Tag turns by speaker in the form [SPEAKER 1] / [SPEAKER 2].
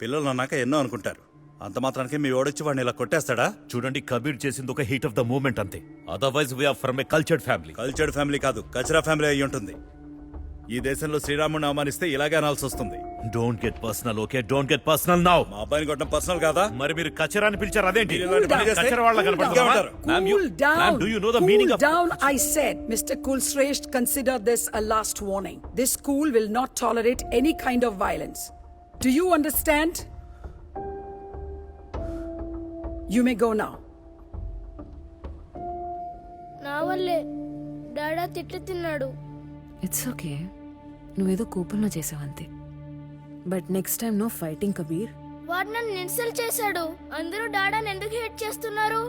[SPEAKER 1] పిల్లలు అన్నాక ఎన్నో అనుకుంటారు. అంత మాత్రానికి మీ ఓడొచ్చి వాడిని ఇలా కొట్టేస్తాడా?
[SPEAKER 2] చూడండి, కబీర్ చేసింది ఒక హీట్ ఆఫ్ ద మూమెంట్ అంతే. Otherwise we are from a cultured family.
[SPEAKER 1] Cultured family కాదు, కచరా ఫ్యామిలీ అయి ఉంటుంది. ఈ దేశంలో శ్రీరాముడిని అవమానిస్తే ఇలాగే అనాల్సి వస్తుంది.
[SPEAKER 2] Don't get personal, okay? Don't get personal now.
[SPEAKER 1] మా అబ్బాయిని కొట్టడం పర్సనల్ కాదా?
[SPEAKER 2] మరి మీరు కచరాని పిలిచారు, అదేంటి?
[SPEAKER 1] మీరు ఇలాంటి పని చేస్తే
[SPEAKER 2] కచరా వాళ్ళ
[SPEAKER 1] cool
[SPEAKER 2] కనపడతారా? Ma'am,
[SPEAKER 3] Cool down.
[SPEAKER 2] ma'am, do you know the
[SPEAKER 3] Cool
[SPEAKER 2] meaning of...
[SPEAKER 3] down, I said. Mr. Kulshrestha, consider this a last warning. This school will not tolerate any kind of violence. Do you understand? You may go now.
[SPEAKER 4] నా వల్లే డాడా తిట్లు తిన్నాడు.
[SPEAKER 5] It's okay, నువ్వేదో కోపంలో చేసావంతే. But next time no fighting, Kabir.
[SPEAKER 4] వాడు నన్ను insult చేశాడు. అందరూ డాడాని ఎందుకు హేట్ చేస్తున్నారు?